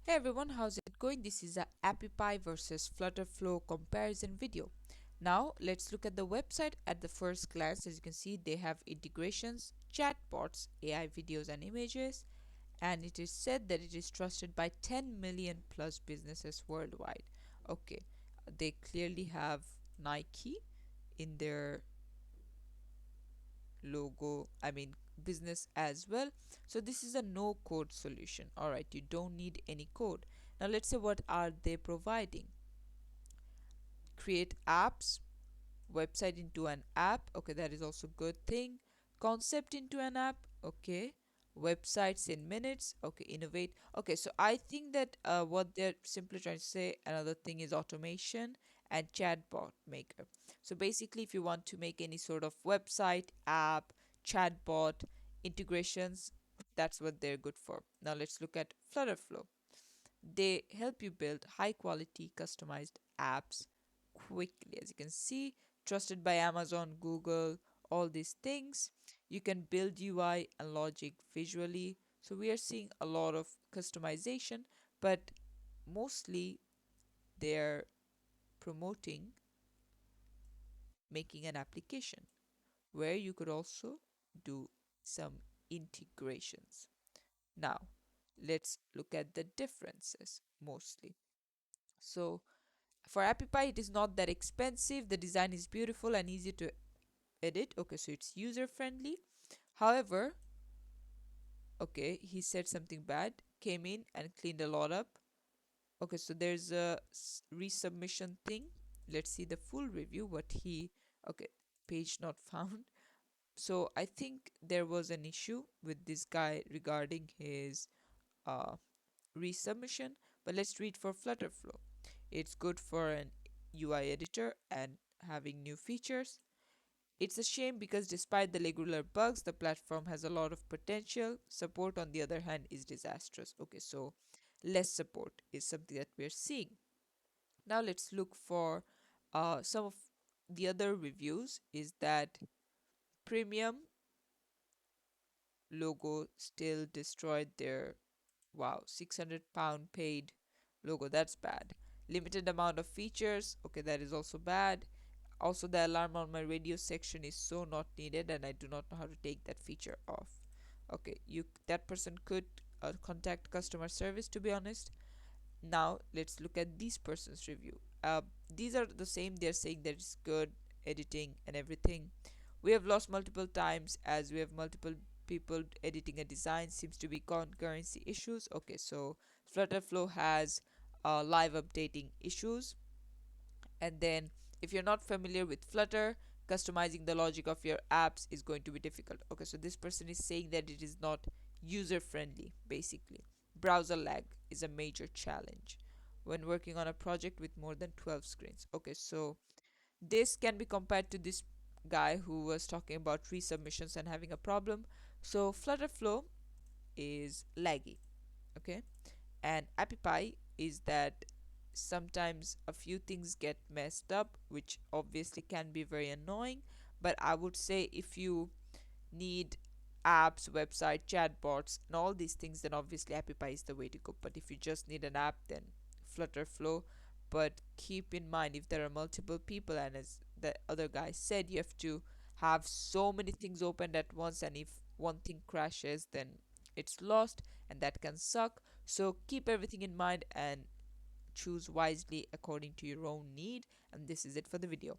Hey everyone, how's it going? This is a Appy versus Flutterflow comparison video. Now let's look at the website at the first glance. As you can see, they have integrations, chatbots, AI videos and images, and it is said that it is trusted by 10 million plus businesses worldwide. Okay, they clearly have Nike in their logo, business as well. So this is a no code solution. All right, you don't need any code. Now let's say what are they providing? Create apps, website into an app. Okay, that is also good thing. Concept into an app. Okay, websites in minutes. Okay, innovate. Okay, so I think that what they're simply trying to say, another thing is automation and chatbot maker. So basically, if you want to make any sort of website, app, chatbot integrations, that's what they're good for. Now let's look at Flutterflow. They help you build high quality customized apps quickly. As you can see, trusted by Amazon, Google, all these things. You can build UI and logic visually. So we are seeing a lot of customization, but mostly they're promoting making an application where you could also do some integrations. Now, let's look at the differences mostly. So, for Appy, it is not that expensive. The design is beautiful and easy to edit. Okay, so it's user friendly. However, okay, he said something bad, came in and cleaned a lot up. Okay, so there's a resubmission thing. Let's see the full review. Okay, page not found. So I think there was an issue with this guy regarding his uh, resubmission. But let's read for Flutterflow. It's good for an UI editor and having new features. It's a shame because despite the regular bugs, the platform has a lot of potential. Support, on the other hand, is disastrous. Okay, so less support is something that we're seeing. Now let's look for some of the other reviews. Is that premium logo still destroyed their wow, £600 paid logo. That's bad. Limited amount of features. Okay, that is also bad. Also, the alarm on my radio section is so not needed, and I do not know how to take that feature off. Okay, you that person could contact customer service, to be honest. Now let's look at this person's review. These are the same. They're saying that it's good editing and everything. We have lost multiple times as we have multiple people editing a design. Seems to be concurrency issues. Okay, so Flutterflow has live updating issues. And then if you're not familiar with Flutter, customizing the logic of your apps is going to be difficult. Okay, so this person is saying that it is not user friendly basically. Browser lag is a major challenge when working on a project with more than 12 screens. Okay, so this can be compared to this guy who was talking about resubmissions and having a problem. So Flutterflow is laggy, okay, and Appy is that sometimes a few things get messed up, which obviously can be very annoying. But I would say if you need apps, website, chatbots, and all these things, then obviously Appy is the way to go. But if you just need an app, then Flutterflow. But keep in mind, if there are multiple people, and as the other guy said, you have to have so many things opened at once, and if one thing crashes, then it's lost, and that can suck. So keep everything in mind and choose wisely according to your own need. And this is it for the video.